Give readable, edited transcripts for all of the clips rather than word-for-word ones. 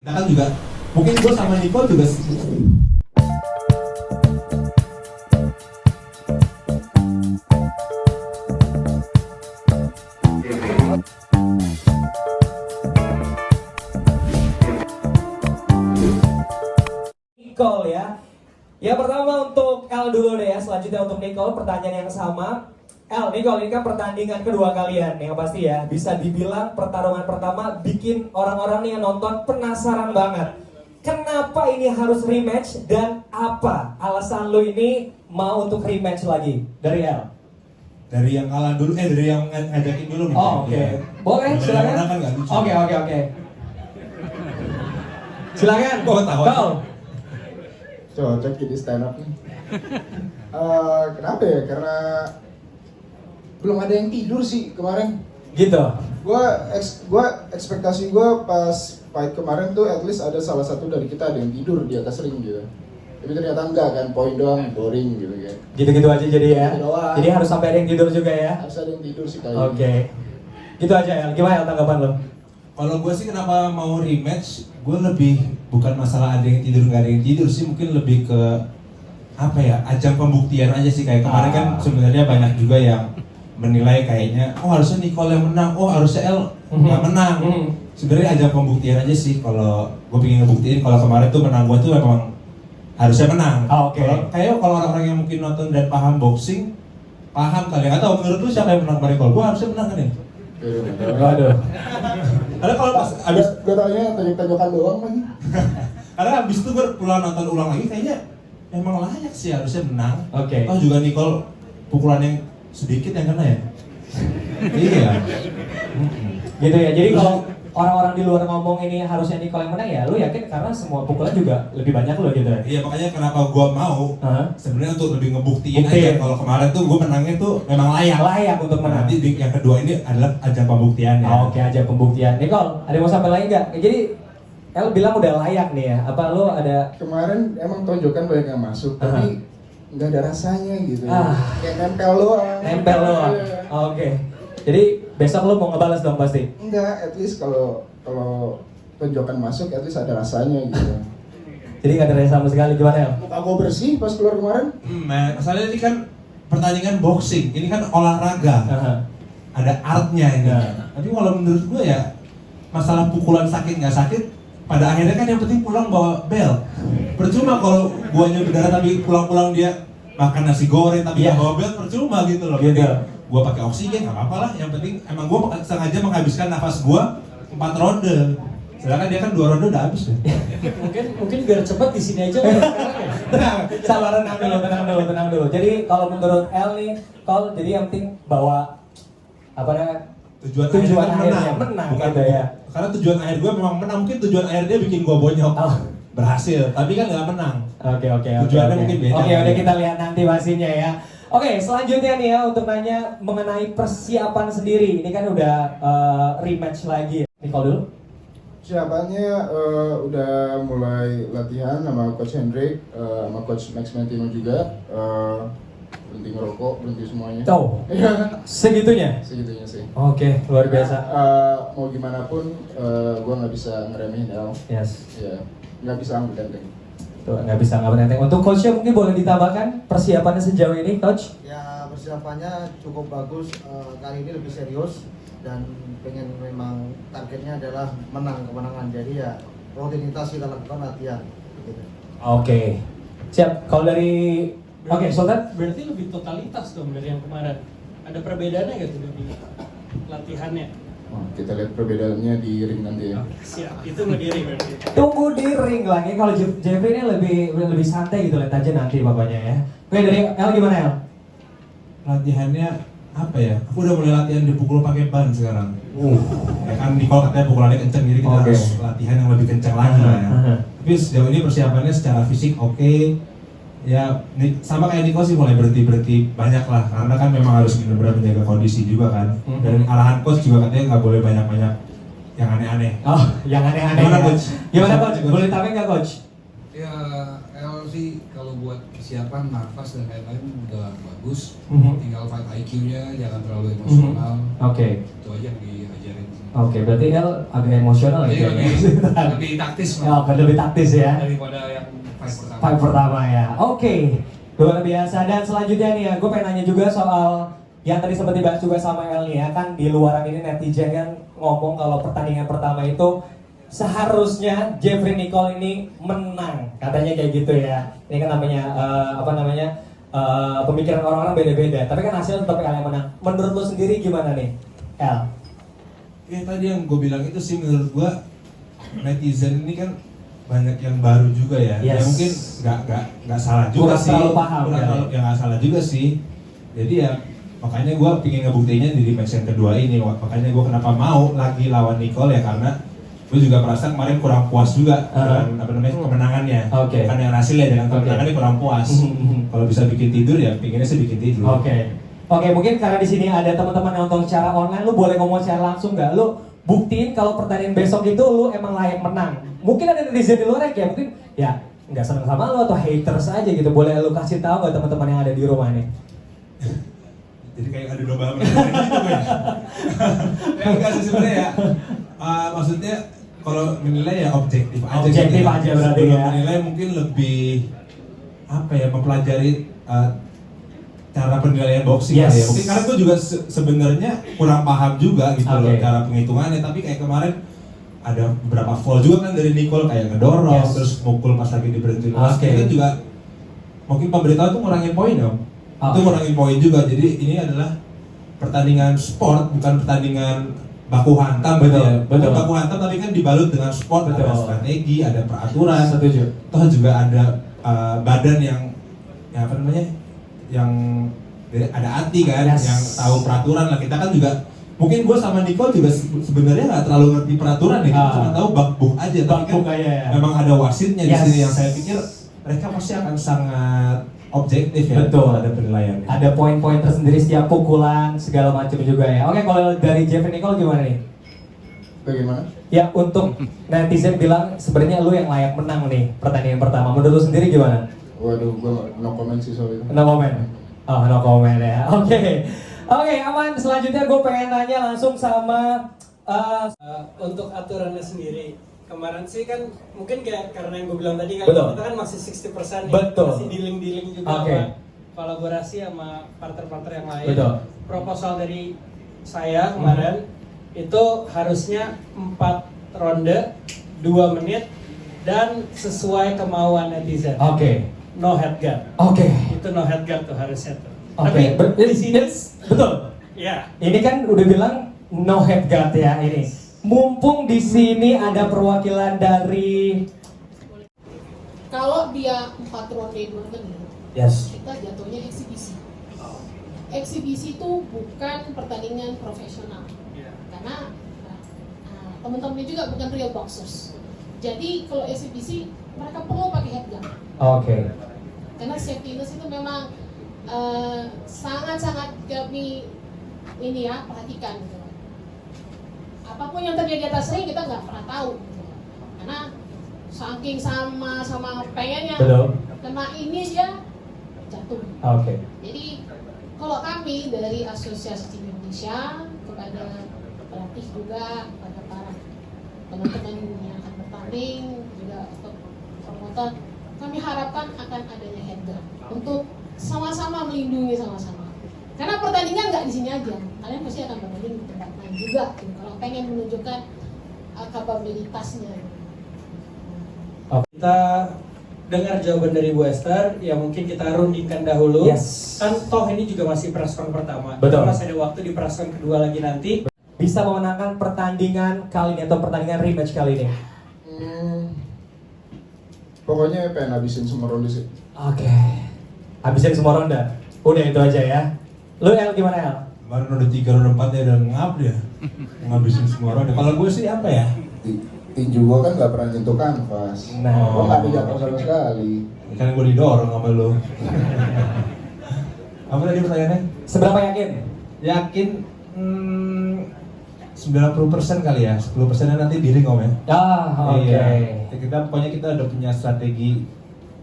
Kita kan juga, mungkin gue sama Nicole juga Nicole ya. Ya pertama untuk El dulu deh ya, selanjutnya untuk Nicole pertanyaan yang sama. Nicole, ini kan pertandingan kedua kalian yang pasti ya, bisa dibilang pertarungan pertama bikin orang-orang nih yang nonton penasaran banget. Kenapa ini harus rematch dan apa alasan lu ini mau untuk rematch lagi dari El? dari yang kalah dulu, dari yang ngajakin dulu nih. Oh oke, boleh Dari yang silakan. menang kan nggak lucu. Oke. Silakan. Kok ketawa? Kau. Cocok jadi stand up nih. Kenapa ya? Karena belum ada yang tidur sih kemarin. Gitu. Gua ekspektasi gua pas fight kemarin tuh at least ada salah satu dari kita ada yang tidur di atas ring gitu. Tapi ternyata enggak kan, poin doang, boring gitu kan. Gitu-gitu aja jadi ya. Gitu doang. Jadi harus sampai ada yang tidur juga ya. Harus ada yang tidur sih kayaknya. Oke. Gitu aja El. Gimana El tanggapan lo? Kalau gue sih kenapa mau rematch, gue lebih bukan masalah ada yang tidur nggak ada yang tidur sih, mungkin lebih ke apa ya, ajang pembuktian aja sih. Kayak kemarin kan sebenarnya banyak juga yang menilai kayaknya, oh harusnya Nicole yang menang, oh harusnya El nggak menang. Sebenarnya ajang pembuktian aja sih. Kalau gue pengen ngebuktiin kalau kemarin tuh menang gue tuh memang harusnya menang. Oke. Kalau orang-orang yang mungkin nonton dan paham boxing, paham kali ya. Atau menurut lu siapa yang menang kemarin? Kalau gue harusnya menang kan ya? Waduh. Karena kalau pas abis Gue tanya tanyakan doang lagi. karena abis itu gue pulang nonton ulang lagi, kayaknya emang layak sih harusnya menang. Oke. Oh juga Nicole pukulan yang sedikit yang kena ya. Iya. Gitu ya. Jadi kalau orang-orang di luar ngomong ini harusnya Nicole yang menang ya, lu yakin karena semua pukulan juga lebih banyak lo gitu ya. Iya makanya kenapa gue mau sebenarnya untuk lebih ngebuktiin Buktiin. aja kalau kemarin tuh gue menangnya tuh memang layak. Layak untuk menang. Nanti yang kedua ini adalah ajang pembuktiannya. Oke aja pembuktian. Nicole, ada yang mau sampai lagi nggak? Jadi El bilang udah layak nih ya. Apa lu ada? Kemarin emang tonjokan banyak yang masuk, tapi nggak ada rasanya gitu. Kayak nempel doang. Nempel doang. Iya. Oke. Jadi besok lu mau ngebales dong pasti. Enggak, at least kalau tonjokan masuk, at least ada rasanya gitu. Jadi nggak ada rasa sama sekali, gimana El? Muka gue bersih pas keluar kemarin. Masalahnya ini kan pertandingan boxing, ini kan olahraga. Ada artnya ini. Tapi kalau menurut gue ya masalah pukulan sakit nggak sakit, pada akhirnya kan yang penting pulang bawa bel. Percuma kalau guanya berdarah tapi pulang-pulang dia makan nasi goreng tapi nggak bawa bel, percuma gitu loh. Gitu. Gua pakai oksigen nggak apa-apa lah. Yang penting emang gua sengaja menghabiskan nafas gua 4 ronde. Sedangkan dia kan 2 ronde udah habis ya. mungkin biar cepet di sini aja. Tenang, sabar, tenang dulu. Jadi kalau menurut El nih, kalau jadi yang penting bawa apa namanya? Tujuan akhirnya menang bukan gitu ya. Karena tujuan akhir gua memang menang, mungkin tujuan akhir dia bikin gua bonyok. Berhasil, tapi kan nggak menang. Oke. Tujuannya mungkin beda. Oke, udah kita lihat nanti pastinya ya. Oke, selanjutnya nih ya untuk nanya mengenai persiapan sendiri. Ini kan udah rematch lagi. Nicole dulu. Siapanya udah mulai latihan sama Coach Hendrik, sama Coach Max Mentino juga. Berhenti ngerokok, berhenti semuanya. Tuh, segitunya. Segitunya sih. Oke, luar biasa. Mau gimana pun, gue nggak bisa ngeremehin El. Yes. Ya, nggak bisa ambil ganteng. Tuh, nggak bisa nggak penting. Untuk coachnya mungkin boleh ditambahkan persiapannya sejauh ini, coach? Ya persiapannya cukup bagus, kali ini lebih serius dan pengen memang targetnya adalah kemenangan. Jadi ya rutinitas kita lakukan latihan. Gitu. Oke. Siap. Kalau dari Sultan? Berarti lebih totalitas dong dari yang kemarin. Ada perbedaannya nggak tuh di latihannya? Kita lihat perbedaannya di ring nanti ya. Siap, itu ngediri berarti. Tunggu di ring lagi. Kalau Jeffrey ini lebih santai gitu, lihat aja nanti pokoknya ya. Oke, dari El gimana El? Latihannya apa ya? Aku udah mulai latihan dipukul pakai ban sekarang. Ya kan Nicole katanya pukulannya kenceng, jadi kita harus latihan yang lebih kenceng lagi lah ya. Tapi sejauh ini persiapannya secara fisik oke. Ya sama kayak Nicole sih mulai berhenti banyak lah, karena kan memang harus benar-benar menjaga kondisi juga kan. Dan arahan coach juga katanya nggak boleh banyak-banyak yang aneh-aneh. Oh, yang aneh-aneh. Gimana, Ya. Coach? Gimana coach? Boleh tambahin nggak coach? Ya, El sih kalau buat kesiapan, nafas dan lain-lain udah bagus. Mhm. Tinggal fight IQ-nya, jangan terlalu emosional. Oke. Itu aja yang diajarin. Oke, berarti El agak emosional Jadi ya. lebih taktis Ya, lebih taktis ya. daripada yang fight pertama. Fight pertama ya. Oke. Luar biasa. Dan selanjutnya nih ya, gue pengen nanya juga soal yang tadi sempat dibahas juga sama El nih ya, kan di luaran ini netizen kan ngomong kalau pertandingan pertama itu seharusnya Jeffrey Nicole ini menang, katanya kayak gitu ya. Ini kan namanya pemikiran orang-orang beda-beda. Tapi kan hasilnya tetap El yang menang. Menurut lo sendiri gimana nih, El? Ya tadi yang gue bilang itu sih menurut gue netizen ini kan banyak yang baru juga ya. Ya Yes. mungkin nggak salah juga Kurang sih. terlalu paham, Kurang ya. terlalu, ya nggak salah juga sih. Jadi ya makanya gue pingin ngebuktinya di match yang kedua ini. Makanya gue kenapa mau lagi lawan Nicole ya karena gue juga merasa kemarin kurang puas juga dengan kemenangannya. Oke. Kan yang hasilnya dengan Oke. kemenangannya kurang puas. Kalau bisa bikin tidur ya pinginnya sih bikin tidur. Oke. Oke, mungkin karena di sini ada teman-teman yang nonton secara online, lu boleh ngomong secara langsung nggak? Lu buktiin kalau pertandingan besok itu lu emang layak menang. Mungkin ada netizen di luar ya, mungkin ya nggak seneng sama lu atau haters aja gitu. Boleh lu kasih tahu nggak teman-teman yang ada di rumah nih? Jadi kayak adu domba menang gitu gue. Ya enggak sih sebenarnya ya. Maksudnya kalau menilai ya objektif aja. Objektif gitu aja berarti Sebelum ya. menilai mungkin lebih apa ya mempelajari cara penilaian boxing Yes. kali ya. Mungkin karena gue juga sebenarnya kurang paham juga gitu loh Oke. cara penghitungannya. Tapi kayak kemarin ada beberapa fall juga kan dari Nicole kayak ngedorong Yes. terus mukul pas lagi diberhentiin wasit. Oke. Itu juga mungkin pemberitahuan tuh ngurangin poin dong. Itu Oke. ngurangin poin juga. Jadi ini adalah pertandingan sport bukan pertandingan baku hantam gitu Betul, ya. betul. Bukan baku hantam tapi kan dibalut dengan sport, Betul. ada strategi, ada peraturan. Setuju. Toh juga ada badan yang apa namanya? Yang ada hati kan, Yes. yang tahu peraturan lah. Kita kan juga mungkin gue sama Nicole juga sebenarnya nggak terlalu ngerti peraturan ya, kita cuma tahu bak-buk aja. Tapi kan Bak-buk aja ya. memang ada wasitnya di Yes. sini yang saya pikir mereka pasti akan sangat objektif ya. Betul. Ada penilaiannya. Ada poin-poin tersendiri setiap pukulan segala macam juga ya. Oke, kalau dari Jeffrey Nicole gimana nih? Bagaimana? Ya untuk netizen bilang sebenarnya lu yang layak menang nih pertandingan pertama. Menurut lu sendiri gimana? Waduh, gue no comment sih soal itu. No comment. Oh, no comment ya. Oke. Oke, aman. Selanjutnya gue pengen nanya langsung sama Untuk aturannya sendiri, kemarin sih kan mungkin kayak karena yang gue bilang tadi kan Betul. kita kan masih 60% nih, Betul. masih dealing juga Oke. sama kolaborasi sama partner-partner yang lain. Betul. Proposal dari saya kemarin itu harusnya 4 ronde 2 menit dan sesuai kemauan netizen. Oke. No headguard. Oke. Itu no headguard tuh harusnya tuh. Oke. Tapi di sini betul. ya. Ini kan udah bilang no headguard ya ini. Mumpung di sini ada perwakilan dari Kalau dia 4 ronde 2 menit, Yes. kita jatuhnya eksibisi. Eksibisi itu bukan pertandingan profesional, karena teman-temannya juga bukan real boxers. Jadi kalau eksibisi mereka perlu pakai headguard, Oke. karena safetyness itu memang sangat-sangat kami ini ya perhatikan gitu. Apapun yang terjadi di atas ring kita nggak pernah tahu, gitu. Karena saking sama pengennya Betul. kena ini dia jatuh. Oke. Jadi kalau kami dari Asosiasi Tinju Indonesia kepada pelatih juga kepada para teman-teman yang akan bertanding juga untuk promotor, kami harapkan akan adanya headguard untuk sama-sama melindungi sama-sama. Karena pertandingan nggak di sini aja, kalian pasti akan bertanding di tempat lain juga. Gitu. Kalau pengen menunjukkan kapabilitasnya. Kita dengar jawaban dari Bu Esther, ya mungkin kita rundingkan dahulu. Yes. Kan toh ini juga masih press con pertama. Betul. Masih ada waktu di press con kedua lagi nanti. Bisa memenangkan pertandingan kali ini atau pertandingan rematch kali ini. Pokoknya pengen habisin semua ronde sih. Oke. Habisin semua ronde. Udah itu aja ya. Lu El gimana El? Kemarin udah 3 ronde 4 ya udah ngap dia. Ngabisin semua ronde. Kalau gue sih apa ya? Tinju gua kan nggak pernah nyentuh kanvas. Nah. Gua nggak ada jatuh sama sekali. Kan gue didorong sama lo. Apa tadi pertanyaannya? Seberapa yakin? Yakin 90% kali ya, 10% nanti diri Om ya. Oke. Iya. Pokoknya kita udah punya strategi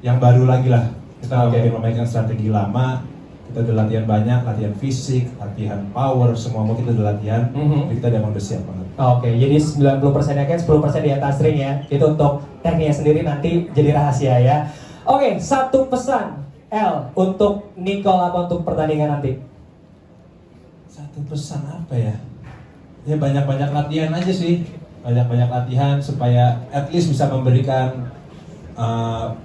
yang baru lagi lah. Kita Oke. mungkin memainkan strategi lama. Kita udah latihan banyak, latihan fisik, latihan power, semua kita udah latihan. Mhm. Jadi kita emang udah siap banget. Oke, jadi 90%-nya kan 10% di atas ring ya. Itu untuk tekniknya sendiri nanti jadi rahasia ya. Oke, satu pesan L untuk Nicole apa untuk pertandingan nanti? Satu pesan apa ya? Ya banyak-banyak latihan aja sih. Banyak-banyak latihan supaya at least bisa memberikan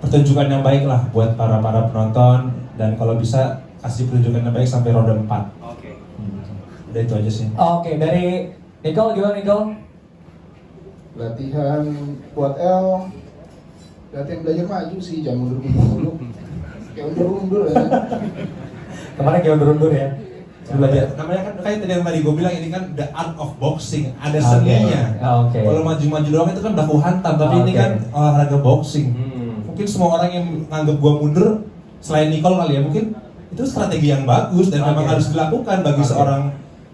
pertunjukan yang baik lah buat para penonton, dan kalau bisa kasih pertunjukan yang baik sampai ronde 4. Oke. Udah itu aja sih. Oke, dari Nicole gimana Nicole? Latihan buat L, latihan belajar maju sih, jangan mundur-mundur dulu. Kayak undur-undur ya. Kemarin kayak undur-undur ya. Belajar. Namanya kan kayak tadi yang tadi gue bilang, ini kan the art of boxing, ada Oke. seninya. Oke. Kalau maju-maju doang itu kan baku hantam, tapi ini Oke. kan olahraga boxing. Mungkin semua orang yang nganggap gua mundur selain Nicole kali ya, mungkin itu strategi yang bagus dan memang Oke. harus dilakukan bagi Oke. seorang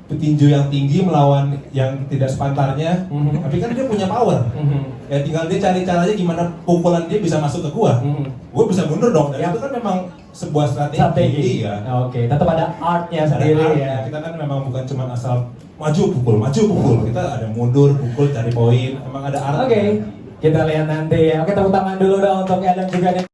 petinju yang tinggi melawan yang tidak sepantarnya. Mhm. Tapi kan dia punya power. Ya tinggal dia cari caranya gimana pukulan dia bisa masuk ke gua. Gua bisa mundur dong. Dan Ya. itu kan memang sebuah strategi. Strategi. Iya. Oke, tetap ada artnya Ada sendiri artnya. ya. Kita kan memang bukan cuma asal maju pukul. Kita ada mundur, pukul, cari poin. Emang ada artnya. Oke, kita lihat nanti ya. Oke, tepuk tangan dulu dong untuk Ellen juga nih.